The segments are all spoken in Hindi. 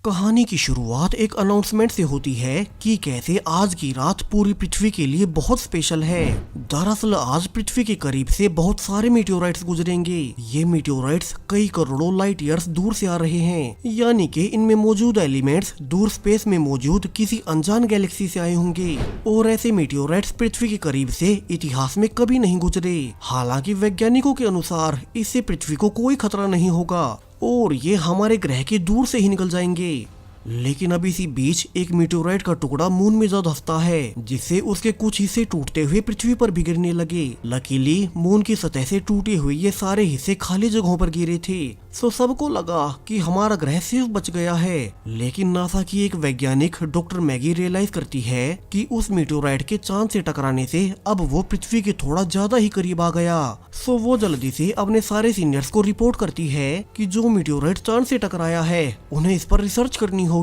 कहानी की शुरुआत एक अनाउंसमेंट से होती है कि कैसे आज की रात पूरी पृथ्वी के लिए बहुत स्पेशल है। दरअसल आज पृथ्वी के करीब से बहुत सारे मीटियोराइट्स गुजरेंगे। ये मीटियोराइट्स कई करोड़ों लाइट ईयर्स दूर से आ रहे हैं, यानी कि इनमें मौजूद एलिमेंट्स दूर स्पेस में मौजूद किसी अनजान गैलेक्सी से आए होंगे और ऐसे मीटियोराइट्स पृथ्वी के करीब से इतिहास में कभी नहीं गुजरे। हालांकि वैज्ञानिकों के अनुसार इससे पृथ्वी को कोई खतरा नहीं होगा और ये हमारे ग्रह के दूर से ही निकल जाएंगे। लेकिन अब इसी बीच एक मीटियोराइट का टुकड़ा मून में जा धंसता है, जिससे उसके कुछ हिस्से टूटते हुए पृथ्वी पर भी गिरने लगे। लकीली मून की सतह से टूटे हुए ये सारे हिस्से खाली जगहों पर गिरे थे, सो सबको लगा कि हमारा ग्रह सिर्फ बच गया है। लेकिन नासा की एक वैज्ञानिक डॉक्टर मैगी रियलाइज करती है कि उस मीटियोराइट के चांद से टकराने से अब वो पृथ्वी के थोड़ा ज्यादा ही करीब आ गया। सो वो जल्दी से अपने सारे सीनियर्स को रिपोर्ट करती है कि जो मीटियोराइट चांद से टकराया है उन्हें इस पर रिसर्च करनी होगी।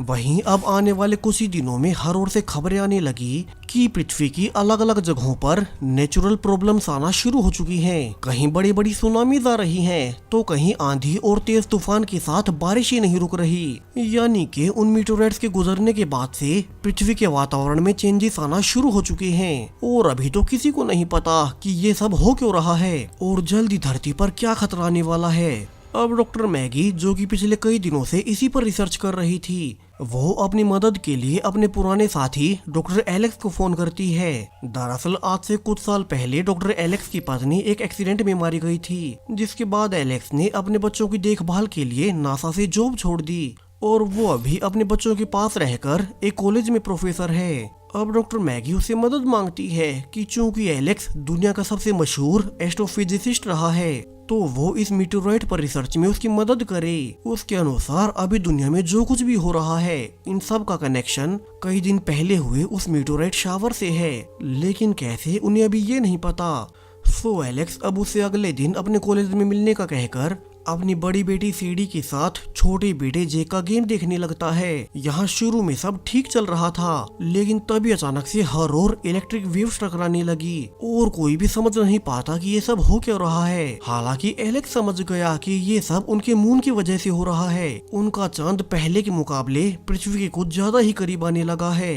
वहीं अब आने वाले कुछ ही दिनों में हर ओर से खबरें आने लगी कि पृथ्वी की अलग अलग जगहों पर नेचुरल प्रॉब्लम्स आना शुरू हो चुकी हैं। कहीं बड़ी बड़ी सुनामीज आ रही हैं, तो कहीं आंधी और तेज तूफान के साथ बारिश ही नहीं रुक रही। यानी कि उन मीटियोराइट्स के गुजरने के बाद से पृथ्वी के वातावरण में चेंजेस आना शुरू हो चुके हैं और अभी तो किसी को नहीं पता कि ये सब हो क्यों रहा है और जल्दी धरती पर क्या खतरा आने वाला है। अब डॉक्टर मैगी, जो कि पिछले कई दिनों से इसी पर रिसर्च कर रही थी, वो अपनी मदद के लिए अपने पुराने साथी डॉक्टर एलेक्स को फोन करती है। दरअसल आज से कुछ साल पहले डॉक्टर एलेक्स की पत्नी एक एक्सीडेंट में मारी गई थी, जिसके बाद एलेक्स ने अपने बच्चों की देखभाल के लिए नासा से जॉब छोड़ दी और वो अभी अपने बच्चों के पास रहकर एक कॉलेज में प्रोफेसर है। अब डॉक्टर मैगी उससे मदद मांगती है कि चूंकि एलेक्स दुनिया का सबसे मशहूर एस्ट्रोफिजिसिस्ट रहा है, तो वो इस मीटियोराइट पर रिसर्च में उसकी मदद करे। उसके अनुसार अभी दुनिया में जो कुछ भी हो रहा है, इन सब का कनेक्शन कई दिन पहले हुए उस मीटियोराइट शावर से है, लेकिन कैसे उन्हें अभी ये नहीं पता। सो एलेक्स अब उसे अगले दिन अपने कॉलेज में मिलने का कहकर अपनी बड़ी बेटी सीडी के साथ छोटे बेटे जे का गेम देखने लगता है। यहाँ शुरू में सब ठीक चल रहा था, लेकिन तभी अचानक से हर ओर इलेक्ट्रिक वेव्स टकराने लगी और कोई भी समझ नहीं पाता कि ये सब हो क्या रहा है। हालांकि एलेक्स समझ गया कि ये सब उनके मून की वजह से हो रहा है। उनका चांद पहले के मुकाबले पृथ्वी के कुछ ज्यादा ही करीब आने लगा है।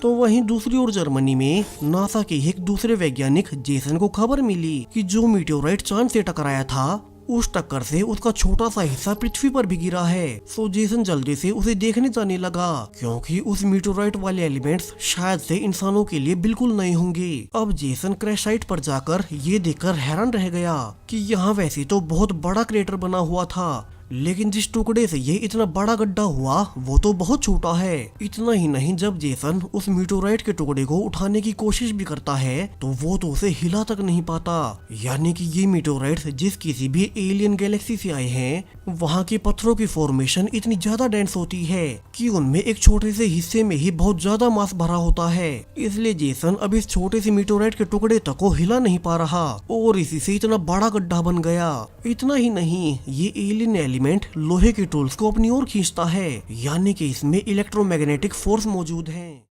तो वहीं दूसरी ओर जर्मनी में नासा के एक दूसरे वैज्ञानिक जेसन को खबर मिली कि जो मीटियोराइट चांद से टकराया था, उस टक्कर से उसका छोटा सा हिस्सा पृथ्वी पर भी गिरा है। सो जेसन जल्दी से उसे देखने जाने लगा, क्योंकि उस मीटियोराइट वाले एलिमेंट्स शायद से इंसानों के लिए बिल्कुल नए होंगे। अब जेसन क्रैश साइट पर जाकर ये देखकर हैरान रह गया कि यहाँ वैसे तो बहुत बड़ा क्रेटर बना हुआ था, लेकिन जिस टुकड़े से ये इतना बड़ा गड्ढा हुआ वो तो बहुत छोटा है। इतना ही नहीं, जब जेसन उस मीटियोराइट के टुकड़े को उठाने की कोशिश भी करता है तो वो तो उसे हिला तक नहीं पाता। यानी कि ये मीटियोराइट्स जिस किसी भी एलियन गैलेक्सी से आए हैं, वहाँ के पत्थरों की फॉर्मेशन इतनी ज्यादा डेंस होती है कि उनमें एक छोटे से हिस्से में ही बहुत ज्यादा मास भरा होता है। इसलिए जेसन अब इस छोटे से मीटियोराइट के टुकड़े तक को हिला नहीं पा रहा और इसी से इतना बड़ा गड्ढा बन गया। इतना ही नहीं, ये एलियन एलिमेंट लोहे के टूल्स को अपनी ओर खींचता है, यानी कि इसमें इलेक्ट्रोमैग्नेटिक फोर्स मौजूद है।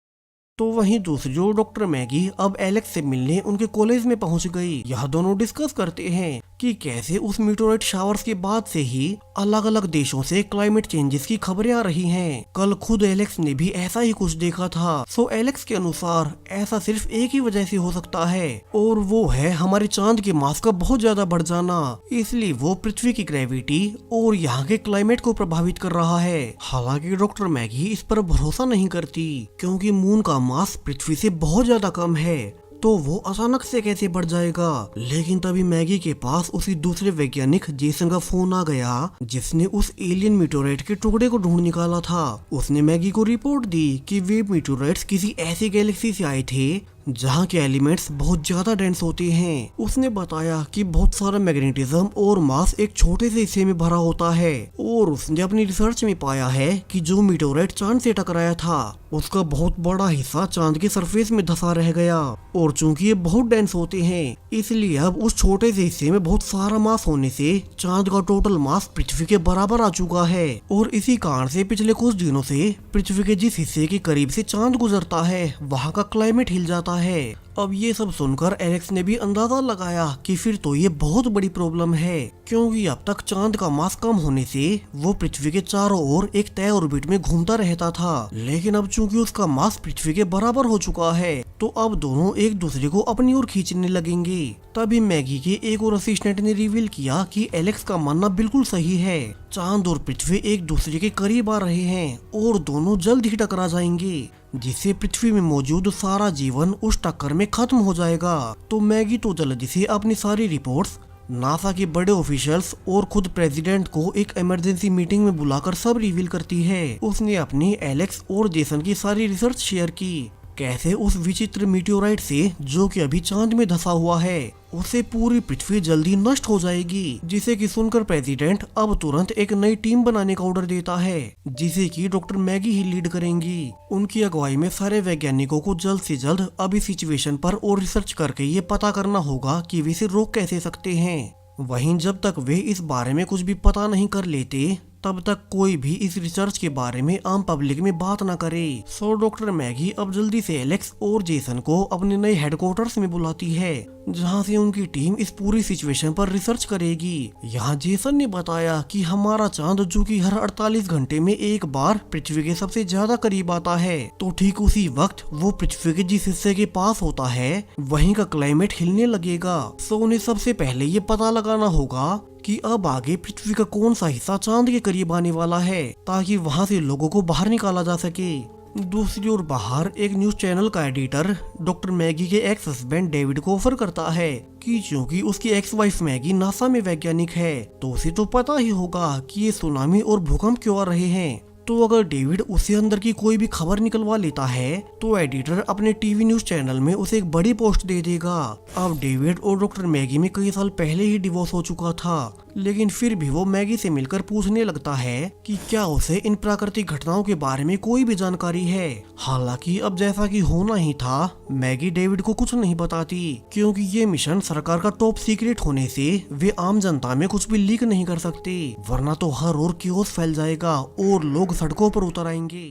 तो वहीं दूसरी ओर डॉक्टर मैगी अब एलेक्स से मिलने उनके कॉलेज में पहुंच गई। यह दोनों डिस्कस करते हैं कि कैसे उस मीटियोराइट शावर्स के बाद से ही अलग अलग देशों से क्लाइमेट चेंजेस की खबरें आ रही हैं। कल खुद एलेक्स ने भी ऐसा ही कुछ देखा था। सो एलेक्स के अनुसार ऐसा सिर्फ एक ही वजह से हो सकता है, और वो है हमारे चांद के मास का बहुत ज्यादा बढ़ जाना। इसलिए वो पृथ्वी की ग्रेविटी और यहाँ के क्लाइमेट को प्रभावित कर रहा है। हालांकि डॉक्टर मैगी इस पर भरोसा नहीं करती, क्योंकि मून का मास पृथ्वी से बहुत ज्यादा कम है, तो वो अचानक से कैसे बढ़ जाएगा। लेकिन तभी मैगी के पास उसी दूसरे वैज्ञानिक जेसन का फोन आ गया, जिसने उस एलियन मीटियोराइट के टुकड़े को ढूंढ निकाला था। उसने मैगी को रिपोर्ट दी कि वे मीटियोराइट्स किसी ऐसी गैलेक्सी से आए थे जहाँ के एलिमेंट्स बहुत ज्यादा डेंस होते हैं। उसने बताया कि बहुत सारा मैग्नेटिज्म और मास एक छोटे से हिस्से में भरा होता है, और उसने अपनी रिसर्च में पाया है कि जो मीटियोराइट चांद से टकराया था उसका बहुत बड़ा हिस्सा चांद के सरफेस में धंसा रह गया, और चूंकि ये बहुत डेंस होते हैं इसलिए अब उस छोटे से हिस्से में बहुत सारा मास होने से चांद का टोटल मास पृथ्वी के बराबर आ चुका है। और इसी कारण से पिछले कुछ दिनों से पृथ्वी के जिस हिस्से के करीब से चांद गुजरता है वहाँ का क्लाइमेट हिल जाता है। अब ये सब सुनकर एलेक्स ने भी अंदाजा लगाया कि फिर तो ये बहुत बड़ी प्रॉब्लम है, क्योंकि अब तक चांद का मास कम होने से वो पृथ्वी के चारों ओर एक तय ऑर्बिट में घूमता रहता था। लेकिन अब चूंकि उसका मास पृथ्वी के बराबर हो चुका है तो अब दोनों एक दूसरे को अपनी ओर खींचने लगेंगे। तभी मैगी के एक और असिस्टेंट ने रिवील किया कि एलेक्स का मानना बिल्कुल सही है, चांद और पृथ्वी एक दूसरे के करीब आ रहे हैं और दोनों जल्द ही टकरा जाएंगे, जिससे पृथ्वी में मौजूद सारा जीवन उस टक्कर में खत्म हो जाएगा। तो मैगी तो जल्दी से अपनी सारी रिपोर्ट्स नासा के बड़े ऑफिशियल्स और खुद प्रेसिडेंट को एक इमरजेंसी मीटिंग में बुलाकर सब रिवील करती है। उसने अपनी एलेक्स और जेसन की सारी रिसर्च शेयर की, कैसे उस विचित्र मीटियोराइट से जो कि अभी चांद में धंसा हुआ है उसे पूरी पृथ्वी जल्दी नष्ट हो जाएगी, जिसे कि सुनकर प्रेसिडेंट अब तुरंत एक नई टीम बनाने का ऑर्डर देता है, जिसे कि डॉक्टर मैगी ही लीड करेंगी। उनकी अगुवाई में सारे वैज्ञानिकों को जल्द से जल्द अभी सिचुएशन पर और रिसर्च करके ये पता करना होगा कि वे इसे रोक कैसे सकते हैं। वहीं जब तक वे इस बारे में कुछ भी पता नहीं कर लेते तब तक कोई भी इस रिसर्च के बारे में आम पब्लिक में बात न करे। सो डॉक्टर मैगी अब जल्दी से एलेक्स और जेसन को अपने नए हेडक्वार्टर्स में बुलाती है, जहां से उनकी टीम इस पूरी सिचुएशन पर रिसर्च करेगी। यहाँ जेसन ने बताया कि हमारा चांद जो कि हर 48 घंटे में एक बार पृथ्वी के सबसे ज्यादा करीब आता है, तो ठीक उसी वक्त वो पृथ्वी के जिस हिस्से के पास होता है वहीं का क्लाइमेट हिलने लगेगा। सो उन्हें सबसे पहले ये पता लगाना होगा कि अब आगे पृथ्वी का कौन सा हिस्सा चांद के करीब आने वाला है, ताकि वहां से लोगों को बाहर निकाला जा सके। दूसरी ओर बाहर एक न्यूज चैनल का एडिटर डॉक्टर मैगी के एक्स हस्बैंड डेविड को ऑफर करता है कि क्योंकि उसकी एक्स वाइफ मैगी नासा में वैज्ञानिक है तो उसे तो पता ही होगा कि ये सुनामी और भूकंप क्यों आ रहे हैं। तो अगर डेविड उसे अंदर की कोई भी खबर निकलवा लेता है तो एडिटर अपने टीवी न्यूज चैनल में उसे एक बड़ी पोस्ट दे देगा। अब डेविड और डॉक्टर मैगी में कई साल पहले ही डिवोर्स हो चुका था, लेकिन फिर भी वो मैगी से मिलकर पूछने लगता है कि क्या उसे इन प्राकृतिक घटनाओं के बारे में कोई भी जानकारी है। हालांकि अब जैसा कि होना ही था, मैगी डेविड को कुछ नहीं बताती, क्योंकि ये मिशन सरकार का टॉप सीक्रेट होने से वे आम जनता में कुछ भी लीक नहीं कर सकते, वरना तो हर ओर क्योस फैल जाएगा और लोग सड़कों पर उतर आएंगे।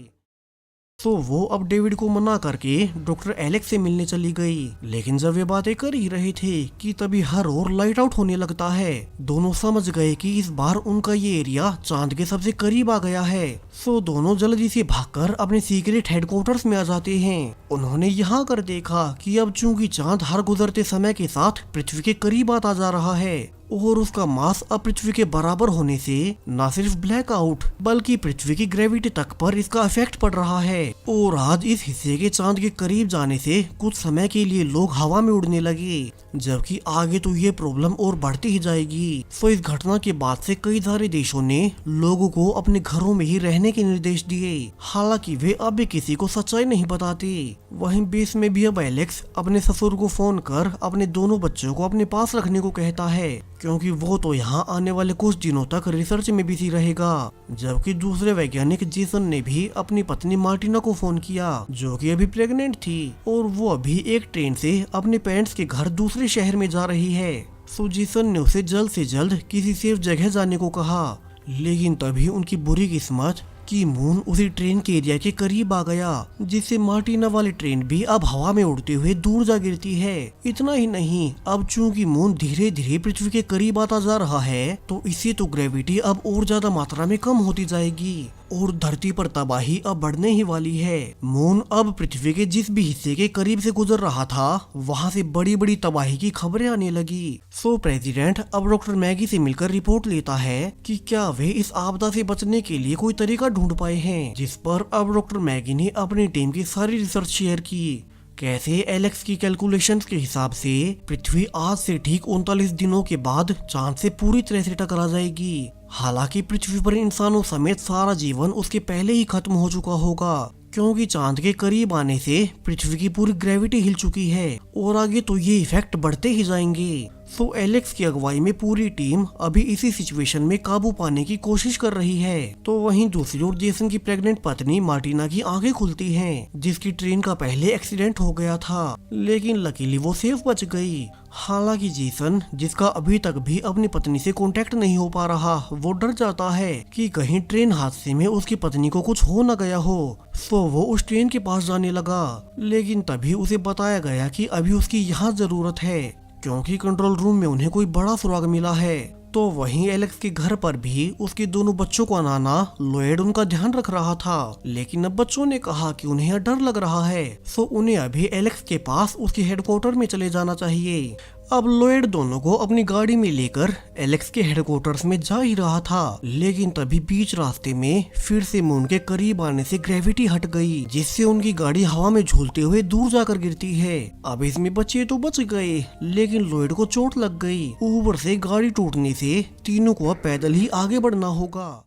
तो वो अब डेविड को मना करके डॉक्टर एलेक्स से मिलने चली गई। लेकिन जब वे बातें कर ही रहे थे कि तभी हर ओर लाइट आउट होने लगता है। दोनों समझ गए कि इस बार उनका ये एरिया चांद के सबसे करीब आ गया है। सो दोनों जल्दी से भागकर अपने सीक्रेट हेडक्वार्टर्स में आ जाते हैं। उन्होंने यहाँ कर देखा कि अब चूंकि चांद हर गुजरते समय के साथ पृथ्वी के करीब आता जा रहा है और उसका मास अब पृथ्वी के बराबर होने से न सिर्फ ब्लैक आउट बल्कि पृथ्वी की ग्रेविटी तक पर इसका इफेक्ट पड़ रहा है। और आज इस हिस्से के चांद के करीब जाने से कुछ समय के लिए लोग हवा में उड़ने लगे, जबकि आगे तो ये प्रॉब्लम और बढ़ती ही जाएगी। सो इस घटना के बाद से कई सारे देशों ने लोगों को अपने घरों में ही रहने के निर्देश दिए। हालांकि वे अब भी किसी को सच्चाई नहीं बताते। वहीं बेस में भी अब एलेक्स अपने ससुर को फोन कर अपने दोनों बच्चों को अपने पास रखने को कहता है, क्योंकि वो तो यहाँ आने वाले कुछ दिनों तक रिसर्च में बिजी रहेगा। जबकि दूसरे वैज्ञानिक जेसन ने भी अपनी पत्नी मार्टिना को फोन किया, जो कि अभी प्रेग्नेंट थी और वो अभी एक ट्रेन से अपने पेरेंट्स के घर दूसरे शहर में जा रही है। सो जेसन ने उसे जल्द से जल्द किसी सेफ जगह जाने को कहा, लेकिन तभी उनकी बुरी किस्मत कि मून उसी ट्रेन के एरिया के करीब आ गया, जिससे मार्टिना वाली ट्रेन भी अब हवा में उड़ते हुए दूर जा गिरती है। इतना ही नहीं, अब चूंकि मून धीरे धीरे पृथ्वी के करीब आता जा रहा है तो इससे तो ग्रेविटी अब और ज्यादा मात्रा में कम होती जाएगी और धरती पर तबाही अब बढ़ने ही वाली है। मून अब पृथ्वी के जिस भी हिस्से के करीब से गुजर रहा था वहाँ से बड़ी बड़ी तबाही की खबरें आने लगी। सो प्रेसिडेंट अब डॉक्टर मैगी से मिलकर रिपोर्ट लेता है कि क्या वे इस आपदा से बचने के लिए कोई तरीका ढूंढ पाए हैं, जिस पर अब डॉक्टर मैगी ने अपनी टीम की सारी रिसर्च शेयर की। कैसे एलेक्स की कैलकुलेशंस के हिसाब से पृथ्वी आज से ठीक 39 दिनों के बाद चांद से पूरी तरह से टकरा जाएगी। हालांकि पृथ्वी पर इंसानों समेत सारा जीवन उसके पहले ही खत्म हो चुका होगा, क्योंकि चांद के करीब आने से पृथ्वी की पूरी ग्रेविटी हिल चुकी है और आगे तो ये इफेक्ट बढ़ते ही जाएंगे। सो एलेक्स की अगुवाई में पूरी टीम अभी इसी सिचुएशन में काबू पाने की कोशिश कर रही है। तो वहीं दूसरी ओर जेसन की प्रेग्नेंट पत्नी मार्टिना की आंखें खुलती हैं, जिसकी ट्रेन का पहले एक्सीडेंट हो गया था, लेकिन लकीली वो सेफ बच गई। हालांकि जेसन, जिसका अभी तक भी अपनी पत्नी से कांटेक्ट नहीं हो पा रहा, वो डर जाता है कि कहीं ट्रेन हादसे में उसकी पत्नी को कुछ हो न गया हो। सो वो उस ट्रेन के पास जाने लगा, लेकिन तभी उसे बताया गया कि अभी उसकी यहाँ जरूरत है, क्योंकि कंट्रोल रूम में उन्हें कोई बड़ा सुराग मिला है। तो वहीं एलेक्स के घर पर भी उसके दोनों बच्चों का नाना लॉयड उनका ध्यान रख रहा था, लेकिन अब बच्चों ने कहा कि उन्हें डर लग रहा है, सो उन्हें अभी एलेक्स के पास उसके हेडक्वार्टर में चले जाना चाहिए। अब लॉयड दोनों को अपनी गाड़ी में लेकर एलेक्स के हेडक्वार्टर्स में जा ही रहा था, लेकिन तभी बीच रास्ते में फिर से मून के करीब आने से ग्रेविटी हट गई, जिससे उनकी गाड़ी हवा में झूलते हुए दूर जाकर गिरती है। अब इसमें बच्चे तो बच गए, लेकिन लॉयड को चोट लग गई। ऊपर से गाड़ी टूटने से तीनों को अब पैदल ही आगे बढ़ना होगा।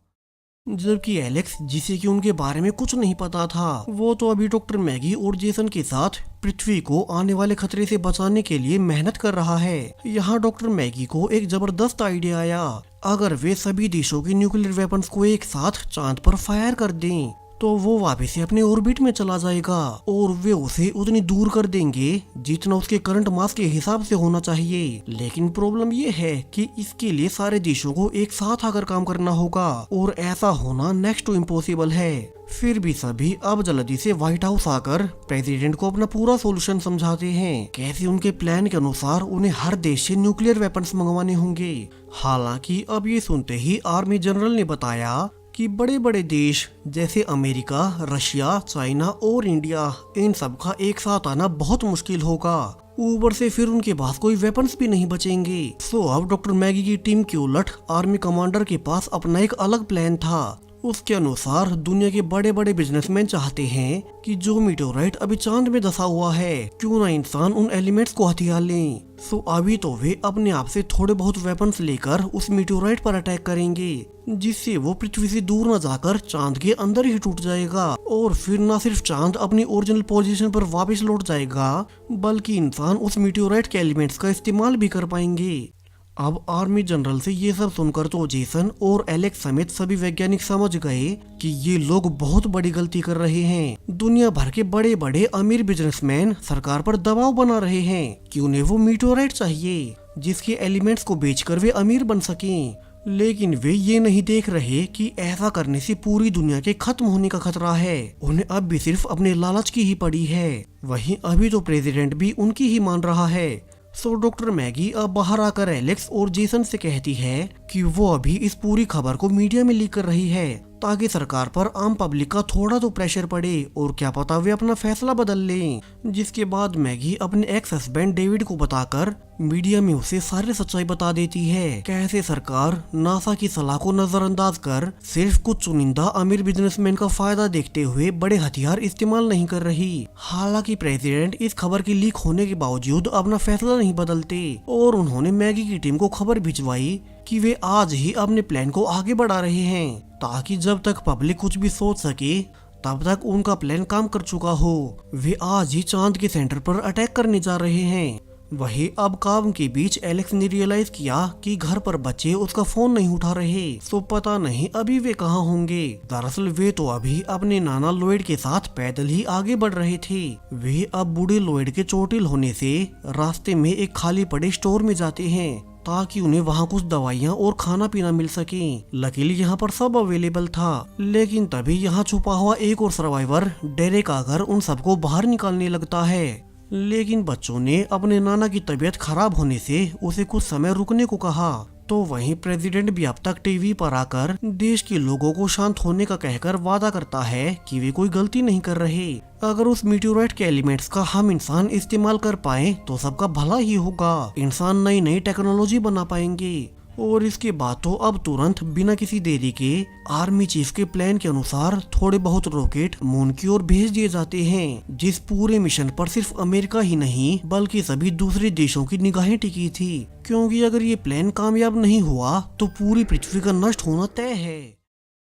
जबकि एलेक्स, जिसे कि उनके बारे में कुछ नहीं पता था, वो तो अभी डॉक्टर मैगी और जेसन के साथ पृथ्वी को आने वाले खतरे से बचाने के लिए मेहनत कर रहा है। यहाँ डॉक्टर मैगी को एक जबरदस्त आइडिया आया, अगर वे सभी देशों के न्यूक्लियर वेपन्स को एक साथ चांद पर फायर कर दें तो वो वापस से अपने ऑर्बिट में चला जाएगा और वे उसे उतनी दूर कर देंगे जितना उसके करंट मास के हिसाब से होना चाहिए। लेकिन प्रॉब्लम ये है कि इसके लिए सारे देशों को एक साथ आकर काम करना होगा और ऐसा होना नेक्स्ट टू इम्पॉसिबल है। फिर भी सभी अब जल्दी से व्हाइट हाउस आकर प्रेसिडेंट को अपना पूरा सॉल्यूशन समझाते हैं, कैसे उनके प्लान के अनुसार उन्हें हर देश से न्यूक्लियर वेपन्स मंगवाने होंगे। हालांकि अब ये सुनते ही आर्मी जनरल ने बताया कि बड़े बड़े देश जैसे अमेरिका, रशिया, चाइना और इंडिया, इन सब का एक साथ आना बहुत मुश्किल होगा। ऊपर से फिर उनके पास कोई वेपन्स भी नहीं बचेंगे। सो अब डॉक्टर मैगी की टीम के उलट आर्मी कमांडर के पास अपना एक अलग प्लान था। उसके अनुसार दुनिया के बड़े बड़े बिजनेसमैन चाहते हैं कि जो मीटेओराइट अभी चांद में धंसा हुआ है, क्यों ना इंसान उन एलिमेंट्स को हथियार लें। सो अभी तो वे अपने आप से थोड़े बहुत वेपन्स लेकर उस मीटेओराइट पर अटैक करेंगे, जिससे वो पृथ्वी से दूर न जाकर चांद के अंदर ही टूट जाएगा और फिर न सिर्फ चांद अपनी ओरिजिनल पोजीशन पर वापस लौट जाएगा, बल्कि इंसान उस मीटेओराइट के एलिमेंट्स का इस्तेमाल भी कर पाएंगे। अब आर्मी जनरल से ये सब सुनकर तो जेसन और एलेक्स समेत सभी वैज्ञानिक समझ गए कि ये लोग बहुत बड़ी गलती कर रहे हैं। दुनिया भर के बड़े बड़े अमीर बिजनेसमैन सरकार पर दबाव बना रहे हैं कि उन्हें वो मीटेओराइट चाहिए, जिसके एलिमेंट्स को बेचकर वे अमीर बन सकें। लेकिन वे ये नहीं देख रहे कि ऐसा करने से पूरी दुनिया के खत्म होने का खतरा है। उन्हें अब भी सिर्फ अपने लालच की ही पड़ी है। वहीं अभी तो प्रेसिडेंट भी उनकी ही मान रहा है। सो डॉक्टर मैगी अब बाहर आकर एलेक्स और जेसन से कहती है कि वो अभी इस पूरी खबर को मीडिया में लीक कर रही है, ताकि सरकार पर आम पब्लिक का थोड़ा तो प्रेशर पड़े और क्या पता वे अपना फैसला बदल लें। जिसके बाद मैगी अपने एक्स हस्बैंड डेविड को बताकर मीडिया में उसे सारी सच्चाई बता देती है, कैसे सरकार नासा की सलाह को नजरअंदाज कर सिर्फ कुछ चुनिंदा अमीर बिजनेसमैन का फायदा देखते हुए बड़े हथियार इस्तेमाल नहीं कर रही। हालांकि प्रेसिडेंट इस खबर के लीक होने के बावजूद अपना फैसला नहीं बदलते और उन्होंने मैगी की टीम को खबर भिजवाई कि वे आज ही अपने प्लान को आगे बढ़ा रहे हैं, ताकि जब तक पब्लिक कुछ भी सोच सके तब तक उनका प्लान काम कर चुका हो। वे आज ही चांद के सेंटर पर अटैक करने जा रहे हैं। वही अब काम के बीच एलेक्स ने रियलाइज किया कि घर पर बच्चे उसका फोन नहीं उठा रहे, सो पता नहीं अभी वे कहाँ होंगे। दरअसल वे तो अभी अपने नाना लॉयड के साथ पैदल ही आगे बढ़ रहे थे। वे अब बूढ़े लॉयड के चोटिल होने से रास्ते में एक खाली पड़े स्टोर में जाते हैं, ताकि उन्हें वहाँ कुछ दवाइयाँ और खाना पीना मिल सके। लकीली यहाँ पर सब अवेलेबल था, लेकिन तभी यहाँ छुपा हुआ एक और सर्वाइवर डेरेक आकर उन सबको बाहर निकालने लगता है। लेकिन बच्चों ने अपने नाना की तबीयत खराब होने से उसे कुछ समय रुकने को कहा। तो वहीं प्रेसिडेंट भी अब तक टीवी पर आकर देश के लोगों को शांत होने का कहकर वादा करता है कि वे कोई गलती नहीं कर रहे। अगर उस मीटेओराइट के एलिमेंट्स का हम इंसान इस्तेमाल कर पाए तो सबका भला ही होगा। इंसान नई नई टेक्नोलॉजी बना पाएंगे। और इसके बाद तो अब तुरंत बिना किसी देरी के आर्मी चीफ के प्लान के अनुसार थोड़े बहुत रॉकेट मून की ओर भेज दिए जाते हैं, जिस पूरे मिशन पर सिर्फ अमेरिका ही नहीं बल्कि सभी दूसरे देशों की निगाहें टिकी थी, क्योंकि अगर ये प्लान कामयाब नहीं हुआ तो पूरी पृथ्वी का नष्ट होना तय है।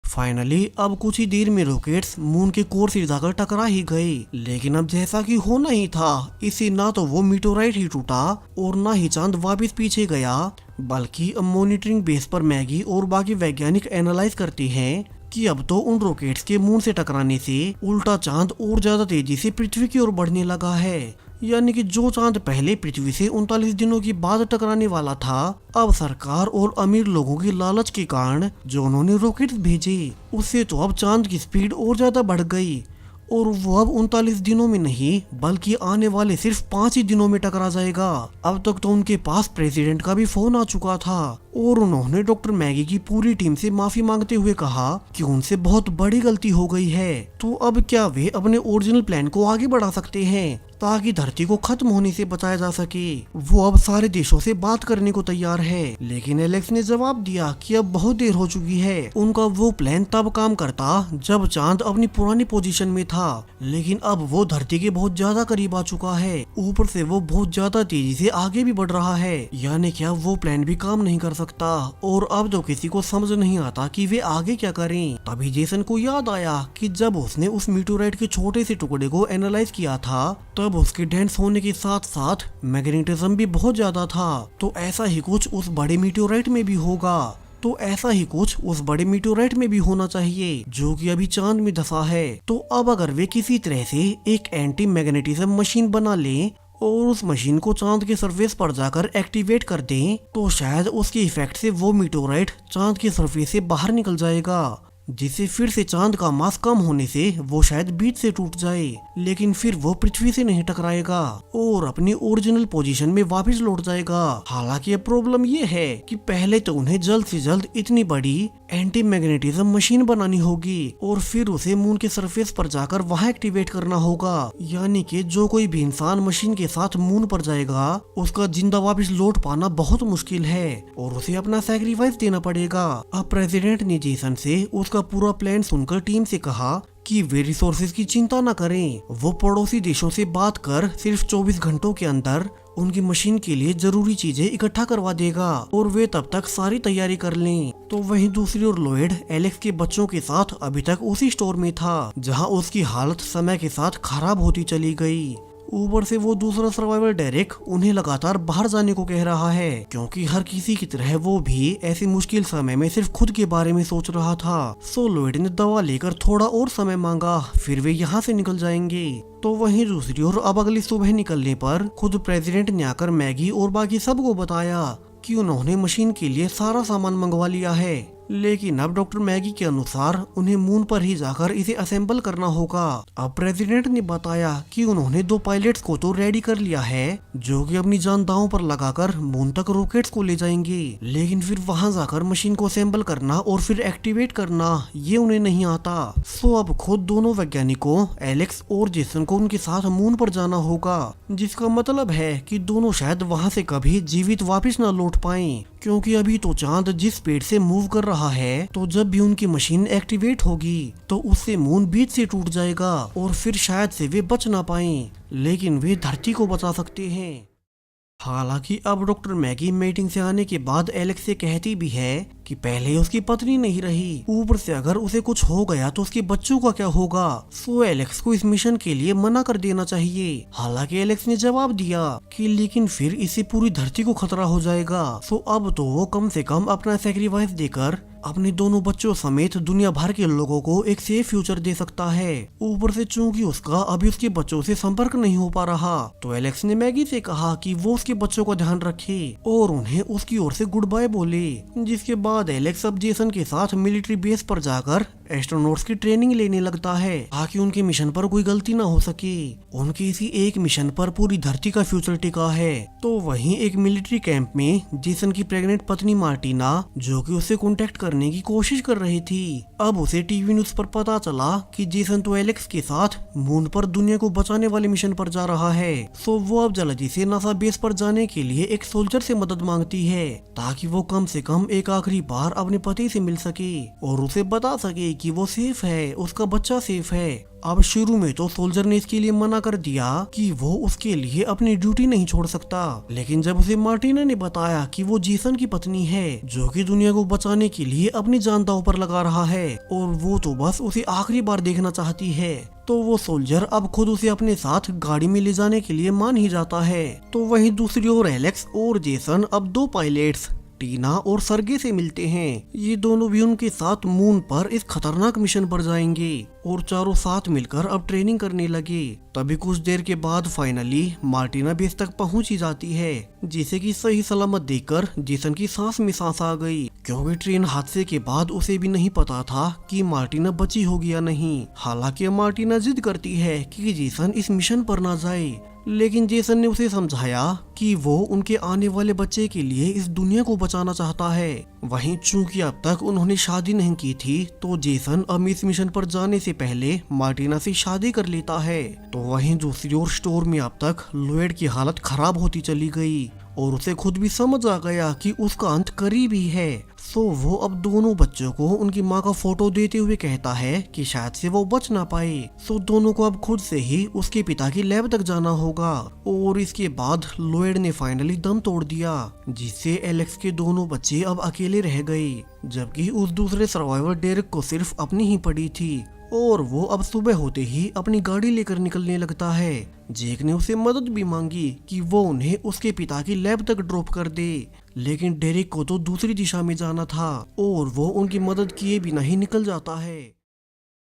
फाइनली अब कुछ ही देर में रॉकेट्स मून के कोर से जाकर टकरा ही गए। लेकिन अब जैसा कि होना ही था, इससे ना तो वो मीटोराइट ही टूटा और ना ही चांद वापस पीछे गया, बल्कि अब मॉनिटरिंग बेस पर मैगी और बाकी वैज्ञानिक एनालाइज करते हैं कि अब तो उन रॉकेट्स के मून से टकराने से उल्टा चांद और ज्यादा तेजी से पृथ्वी की ओर बढ़ने लगा है। यानी कि जो चांद पहले पृथ्वी से 39 दिनों के बाद टकराने वाला था, अब सरकार और अमीर लोगों की लालच के कारण जो उन्होंने रॉकेट्स भेजे, उससे तो अब चांद की स्पीड और ज्यादा बढ़ गई और वो अब 39 दिनों में नहीं बल्कि आने वाले सिर्फ 5 ही दिनों में टकरा जाएगा। अब तक तो उनके पास प्रेसिडेंट का भी फोन आ चुका था और उन्होंने डॉक्टर मैगी की पूरी टीम से माफी मांगते हुए कहा कि उनसे बहुत बड़ी गलती हो गई है। तो अब क्या वे अपने ओरिजिनल प्लान को आगे बढ़ा सकते हैं ताकि धरती को खत्म होने से बचाया जा सके। वो अब सारे देशों से बात करने को तैयार है, लेकिन एलेक्स ने जवाब दिया कि अब बहुत देर हो चुकी है। उनका वो प्लान तब काम करता जब चांद अपनी पुरानी पोजीशन में था, लेकिन अब वो धरती के बहुत ज्यादा करीब आ चुका है। ऊपर से वो बहुत ज्यादा तेजी से आगे भी बढ़ रहा है, यानी क्या वो प्लान भी काम नहीं कर सकता। और अब तो किसी को समझ नहीं आता कि वे आगे क्या करें। तभी जेसन को याद आया कि जब उसने उस मीटोराइट के छोटे से टुकड़े को एनालाइज किया था, तब उसके डेंस होने के साथ साथ मैग्नेटिज्म भी बहुत ज्यादा था। तो ऐसा ही कुछ उस बड़े मीटोराइट में भी होगा। तो ऐसा ही कुछ उस बड़े मीटोराइट में भी होना चाहिए जो कि अभी चांद में धंसा है। तो अब अगर वे किसी तरह से एक एंटी मैग्नेटिज्म मशीन बना लें और उस मशीन को चांद के सरफेस पर जाकर एक्टिवेट कर दें, तो शायद उसके इफेक्ट से वो मीटोराइट चांद के सरफेस से बाहर निकल जाएगा, जिससे फिर से चांद का मास कम होने से वो शायद बीच से टूट जाए, लेकिन फिर वो पृथ्वी से नहीं टकराएगा और अपनी ओरिजिनल पोजीशन में वापस लौट जाएगा। हालांकि अब प्रॉब्लम ये है कि पहले तो उन्हें जल्द से जल्द इतनी बड़ी एंटी मैग्नेटिज्म मशीन बनानी होगी और फिर उसे मून के सरफेस पर जाकर वहां एक्टिवेट करना होगा। यानी कि जो कोई भी इंसान मशीन के साथ मून पर जाएगा, उसका जिंदा वापस लौट पाना बहुत मुश्किल है और उसे अपना सैक्रिफाइस देना पड़ेगा। अब प्रेसिडेंट ने जेसन से उसका पूरा प्लान सुनकर टीम से कहा कि वे रिसोर्सेज की चिंता न करें। वो पड़ोसी देशों से बात कर सिर्फ 24 घंटों के अंदर उनकी मशीन के लिए जरूरी चीजें इकट्ठा करवा देगा और वे तब तक सारी तैयारी कर लें। तो वहीं दूसरी ओर लॉयड एलेक्स के बच्चों के साथ अभी तक उसी स्टोर में था, जहां उसकी हालत समय के साथ खराब होती चली गई। ऊपर से वो दूसरा सर्वाइवर डेरिक उन्हें लगातार बाहर जाने को कह रहा है, क्योंकि हर किसी की तरह वो भी ऐसे मुश्किल समय में सिर्फ खुद के बारे में सोच रहा था। सो लॉयड ने दवा लेकर थोड़ा और समय मांगा, फिर वे यहाँ से निकल जाएंगे। तो वहीं दूसरी ओर अब अगली सुबह निकलने पर खुद प्रेसिडेंट ने आकर मैगी और बाकी सबको बताया कि उन्होंने मशीन के लिए सारा सामान मंगवा लिया है, लेकिन अब डॉक्टर मैगी के अनुसार उन्हें मून पर ही जाकर इसे असेंबल करना होगा। अब प्रेसिडेंट ने बताया कि उन्होंने 2 पायलट्स को तो रेडी कर लिया है, जो कि अपनी जान दांव पर लगाकर मून तक रॉकेट्स को ले जाएंगे, लेकिन फिर वहां जाकर मशीन को असेंबल करना और फिर एक्टिवेट करना ये उन्हें नहीं आता। सो अब खुद दोनों वैज्ञानिकों एलेक्स और जेसन को उनके साथ मून पर जाना होगा, जिसका मतलब है कि दोनों शायद वहां से कभी जीवित वापस न लौट पाएं, क्योंकि अभी तो चांद जिस स्पीड से मूव कर रहा है, तो जब भी उनकी मशीन एक्टिवेट होगी तो उससे मून बीच से टूट जाएगा और फिर शायद से वे बच ना पाएं, लेकिन वे धरती को बचा सकते हैं। हालांकि अब डॉक्टर मैगी मीटिंग से आने के बाद एलेक्स से कहती भी है कि पहले उसकी पत्नी नहीं रही, ऊपर से अगर उसे कुछ हो गया तो उसके बच्चों का क्या होगा। सो एलेक्स को इस मिशन के लिए मना कर देना चाहिए। हालांकि एलेक्स ने जवाब दिया कि लेकिन फिर इससे पूरी धरती को खतरा हो जाएगा। सो अब तो वो कम से कम अपना सैक्रिफाइस देकर अपने दोनों बच्चों समेत दुनिया भर के लोगों को एक सेफ फ्यूचर दे सकता है। ऊपर से चूंकि उसका अभी उसके बच्चों से संपर्क नहीं हो पा रहा, तो एलेक्स ने मैगी से कहा कि वो उसके बच्चों का ध्यान रखे और उन्हें उसकी ओर से गुड बाय बोले। जिसके बाद एलेक्स अब जेसन के साथ मिलिट्री बेस पर जाकर एस्ट्रोनॉट्स की ट्रेनिंग लेने लगता है, ताकि उनके मिशन पर कोई गलती ना हो सके। उनके इसी एक मिशन पर पूरी धरती का फ्यूचर टिका है। तो वहीं एक मिलिट्री कैंप में जेसन की प्रेग्नेंट पत्नी मार्टिना, जो कि उससे कांटेक्ट करने की कोशिश कर रही थी, अब उसे टीवी न्यूज पर पता चला कि जेसन तो एलेक्स के साथ मून पर दुनिया को बचाने वाले मिशन पर जा रहा है। सो वो अब जल्दी से नासा बेस पर जाने के लिए एक सोल्जर से मदद मांगती है, ताकि वो कम से कम एक आखिरी बार अपने पति से मिल सके और उसे बता सके कि वो सेफ है, उसका बच्चा सेफ है। अब शुरू में तो सोल्जर ने इसके लिए मना कर दिया कि वो उसके लिए अपनी ड्यूटी नहीं छोड़ सकता, लेकिन जब उसे मार्टिना ने बताया कि वो जेसन की पत्नी है जो कि दुनिया को बचाने के लिए अपनी जान दांव पर लगा रहा है और वो तो बस उसे आखिरी बार देखना चाहती है, तो वो सोल्जर अब खुद उसे अपने साथ गाड़ी में ले जाने के लिए मान ही जाता है। तो वहीं दूसरी ओर एलेक्स और जेसन अब दो पायलट्स टीना और सरगे से मिलते हैं। ये दोनों भी उनके साथ मून पर इस खतरनाक मिशन पर जाएंगे और चारों साथ मिलकर अब ट्रेनिंग करने लगे। तभी कुछ देर के बाद फाइनली मार्टिना बेस तक पहुंच ही जाती है, जिसे कि सही सलामत देखकर जेसन की सांस में सांस आ गई, क्योंकि ट्रेन हादसे के बाद उसे भी नहीं पता था कि मार्टिना बची होगी या नहीं। हालांकि मार्टिना जिद करती है कि जेसन इस मिशन पर ना जाए, लेकिन जेसन ने उसे समझाया कि वो उनके आने वाले बच्चे के लिए इस दुनिया को बचाना चाहता है। वहीं चूंकि अब तक उन्होंने शादी नहीं की थी, तो जेसन अब इस मिशन पर जाने से पहले मार्टिना से शादी कर लेता है। तो वहीं दूसरी ओर स्टोर में अब तक लॉयड की हालत खराब होती चली गई और उसे खुद भी समझ आ गया कि उसका अंत करीब ही है। सो वो अब दोनों बच्चों को उनकी माँ का फोटो देते हुए कहता है कि शायद से वो बच ना पाए। सो दोनों को अब खुद से ही उसके पिता की लैब तक जाना होगा और इसके बाद लॉयड ने फाइनली दम तोड़ दिया, जिससे एलेक्स के दोनों बच्चे अब अकेले रह गए, जबकि उस दूसरे सर्वाइवर डेरेक को सिर्फ अपनी ही पड़ी थी। और वो अब सुबह होते ही अपनी गाड़ी लेकर निकलने लगता है। जेक ने उसे मदद भी मांगी कि वो उन्हें उसके पिता की लैब तक ड्रॉप कर दे, लेकिन डेरेक को तो दूसरी दिशा में जाना था और वो उनकी मदद किए बिना ही निकल जाता है।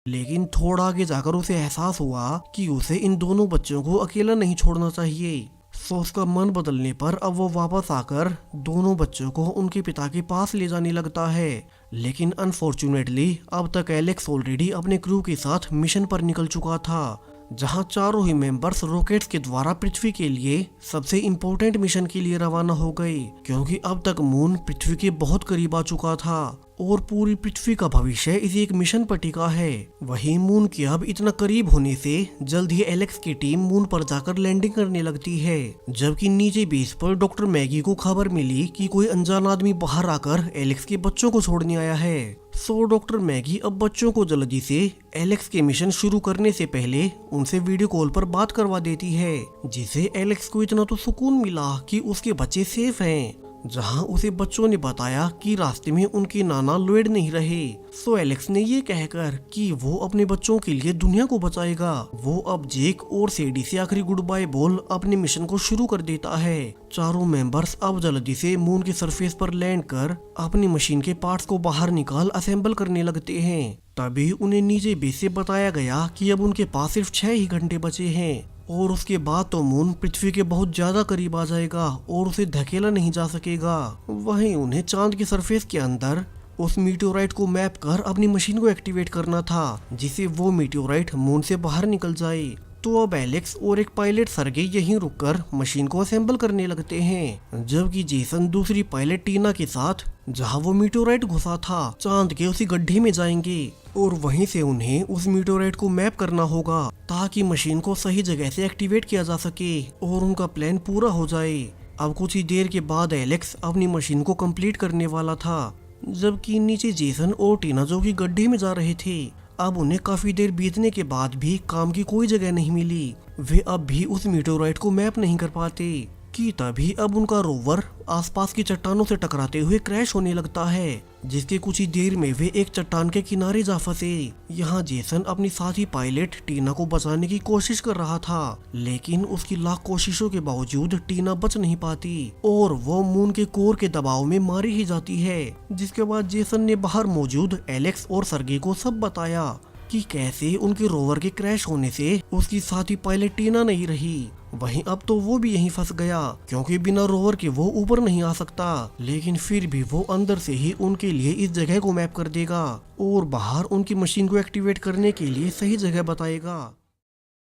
लेकिन थोड़ा आगे जाकर उसे एहसास हुआ कि उसे इन दोनों बच्चों को अकेला नहीं छोड़ना चाहिए। सो उसका मन बदलने पर अब वो वापस आकर दोनों बच्चों को उनके पिता के पास ले जाने लगता है। लेकिन अनफॉर्चुनेटली अब तक एलेक्स ऑलरेडी अपने क्रू के साथ मिशन पर निकल चुका था, जहां चारों ही मेंबर्स रॉकेट्स के द्वारा पृथ्वी के लिए सबसे इम्पोर्टेंट मिशन के लिए रवाना हो गए, क्योंकि अब तक मून पृथ्वी के बहुत करीब आ चुका था और पूरी पृथ्वी का भविष्य इसी एक मिशन पर टिका है। वहीं मून के अब इतना करीब होने से जल्द ही एलेक्स की टीम मून पर जाकर लैंडिंग करने लगती है, जबकि नीचे बेस पर डॉक्टर मैगी को खबर मिली कि कोई अनजान आदमी बाहर आकर एलेक्स के बच्चों को छोड़ने आया है। सो डॉक्टर मैगी अब बच्चों को जल्दी से एलेक्स के मिशन शुरू करने से पहले उनसे वीडियो कॉल पर बात करवा देती है, जिसे एलेक्स को इतना तो सुकून मिला कि उसके बच्चे सेफ हैं, जहां उसे बच्चों ने बताया कि रास्ते में उनके नाना लॉयड नहीं रहे। सो एलेक्स ने ये कहकर कि वो अपने बच्चों के लिए दुनिया को बचाएगा, वो अब जेक और सेडी से आखिरी गुड बाय बोल अपने मिशन को शुरू कर देता है। चारों मेंबर्स अब जल्दी से मून के सरफेस पर लैंड कर अपनी मशीन के पार्ट्स को बाहर निकाल असेंबल करने लगते हैं। तभी उन्हें नीचे बेस से बताया गया कि अब उनके पास सिर्फ 6 ही घंटे बचे हैं और उसके बाद तो मून पृथ्वी के बहुत ज्यादा करीब आ जाएगा और उसे धकेला नहीं जा सकेगा। वहीं उन्हें चांद के सरफेस के अंदर उस मीटियोराइट को मैप कर अपनी मशीन को एक्टिवेट करना था, जिससे वो मीटियोराइट मून से बाहर निकल जाए। तो अब एलेक्स और एक पायलट सरगे यहीं रुककर मशीन को असेंबल करने लगते हैं, जबकि जेसन दूसरी पायलट टीना के साथ जहां वो मीटियोराइट घुसा था चांद के उसी गड्ढे में जाएंगे और वहीं से उन्हें उस मीटियोराइट को मैप करना होगा ताकि मशीन को सही जगह से एक्टिवेट किया जा सके और उनका प्लान पूरा हो जाए। अब कुछ ही देर के बाद एलेक्स अपनी मशीन को कंप्लीट करने वाला था, जबकि नीचे जेसन और टीना जो कि गड्ढे में जा रहे थे। अब उन्हें काफी देर बीतने के बाद भी काम की कोई जगह नहीं मिली, वे अब भी उस मीटियोराइट को मैप नहीं कर पाते कि तभी अब उनका रोवर आसपास की चट्टानों से टकराते हुए क्रैश होने लगता है, जिसके कुछ ही देर में वे एक चट्टान के किनारे जा फंसे। यहाँ जेसन अपनी साथी पायलट टीना को बचाने की कोशिश कर रहा था, लेकिन उसकी लाख कोशिशों के बावजूद टीना बच नहीं पाती और वो मून के कोर के दबाव में मारी ही जाती है। जिसके बाद जेसन ने बाहर मौजूद एलेक्स और सरगे को सब बताया कि कैसे उनके रोवर के क्रैश होने से उसकी साथी पायलट टीना नहीं रही। वहीं अब तो वो भी यहीं फंस गया, क्योंकि बिना रोवर के वो ऊपर नहीं आ सकता, लेकिन फिर भी वो अंदर से ही उनके लिए इस जगह को मैप कर देगा और बाहर उनकी मशीन को एक्टिवेट करने के लिए सही जगह बताएगा।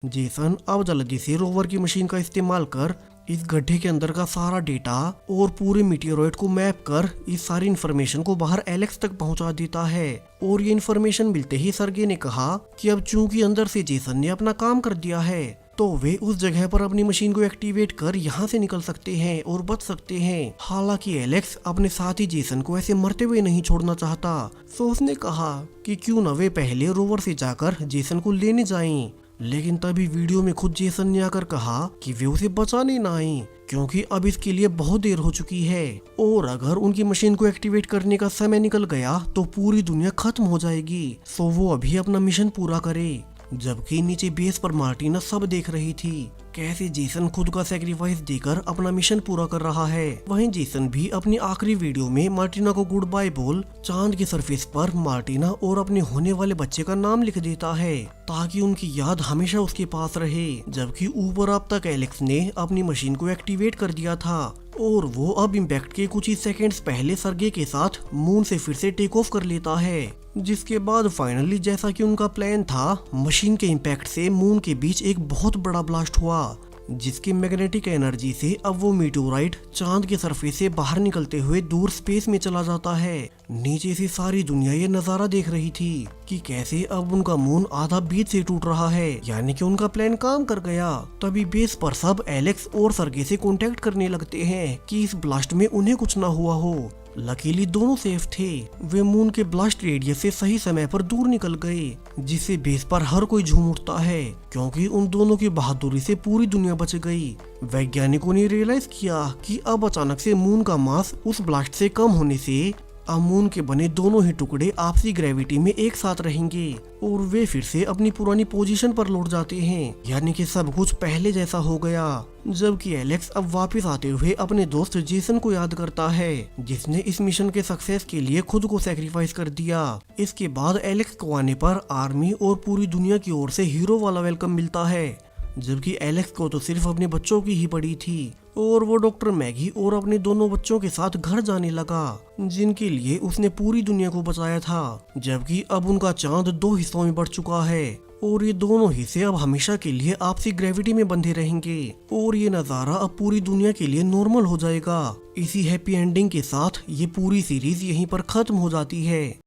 जेसन अब जल्दी से रोवर की मशीन का इस्तेमाल कर इस गड्ढे के अंदर का सारा डेटा और पूरे मीटियोराइट को मैप कर इस सारी इन्फॉर्मेशन को बाहर एलेक्स तक पहुंचा देता है। और ये इन्फॉर्मेशन मिलते ही सरगे ने कहा कि अब चूंकि अंदर से जेसन ने अपना काम कर दिया है, तो वे उस जगह पर अपनी मशीन को एक्टिवेट कर यहाँ से निकल सकते हैं और बच सकते हैं। हालांकि एलेक्स अपने साथी जेसन को ऐसे मरते हुए नहीं छोड़ना चाहता, तो उसने कहा कि क्यों न वे पहले रोवर से जाकर जेसन को लेने जाएं। लेकिन तभी वीडियो में खुद जेसन ने आकर कहा कि वे उसे बचाने ना आए, क्योंकि अब इसके लिए बहुत देर हो चुकी है और अगर उनकी मशीन को एक्टिवेट करने का समय निकल गया तो पूरी दुनिया खत्म हो जाएगी। सो वो अभी अपना मिशन पूरा करे। जबकि नीचे बेस पर मार्टिना सब देख रही थी कैसे जेसन खुद का सैक्रिफाइस देकर अपना मिशन पूरा कर रहा है। वहीं जेसन भी अपनी आखिरी वीडियो में मार्टिना को गुड बाय बोल चांद की सरफेस पर मार्टिना और अपने होने वाले बच्चे का नाम लिख देता है ताकि उनकी याद हमेशा उसके पास रहे। जबकि ऊपर अब तक एलेक्स ने अपनी मशीन को एक्टिवेट कर दिया था और वो अब इम्पैक्ट के कुछ ही सेकंड्स पहले सरगे के साथ मून से फिर से टेक ऑफ कर लेता है। जिसके बाद फाइनली जैसा कि उनका प्लान था, मशीन के इम्पैक्ट से मून के बीच एक बहुत बड़ा ब्लास्ट हुआ, जिसकी मैग्नेटिक एनर्जी से अब वो मीटेओराइट चांद के सरफेस से बाहर निकलते हुए दूर स्पेस में चला जाता है। नीचे से सारी दुनिया ये नजारा देख रही थी कि कैसे अब उनका मून आधा बीच से टूट रहा है, यानी कि उनका प्लान काम कर गया। तभी बेस पर सब एलेक्स और सरगे से कांटेक्ट करने लगते हैं कि इस ब्लास्ट में उन्हें कुछ ना हुआ हो। लकीली दोनों सेफ थे। वे मून के ब्लास्ट रेडियस से सही समय पर दूर निकल गए, जिससे बेस पर हर कोई झूम उठता है, क्योंकि उन दोनों की बहादुरी से पूरी दुनिया बच गई। वैज्ञानिकों ने रियलाइज किया कि अब अचानक से मून का मास उस ब्लास्ट से कम होने से अब मून के बने दोनों ही टुकड़े आपसी ग्रेविटी में एक साथ रहेंगे और वे फिर से अपनी पुरानी पोजीशन पर लौट जाते हैं, यानी कि सब कुछ पहले जैसा हो गया। जबकि एलेक्स अब वापस आते हुए अपने दोस्त जेसन को याद करता है, जिसने इस मिशन के सक्सेस के लिए खुद को सैक्रिफाइस कर दिया। इसके बाद एलेक्स को आने पर आर्मी और पूरी दुनिया की ओर से हीरो वाला वेलकम मिलता है, जबकि एलेक्स को तो सिर्फ अपने बच्चों की ही पड़ी थी और वो डॉक्टर मैगी और अपने दोनों बच्चों के साथ घर जाने लगा, जिनके लिए उसने पूरी दुनिया को बचाया था। जबकि अब उनका चांद 2 हिस्सों में बढ़ चुका है और ये दोनों हिस्से अब हमेशा के लिए आपसी ग्रेविटी में बंधे रहेंगे और ये नजारा अब पूरी दुनिया के लिए नॉर्मल हो जाएगा। इसी हैप्पी एंडिंग के साथ ये पूरी सीरीज यहीं पर खत्म हो जाती है।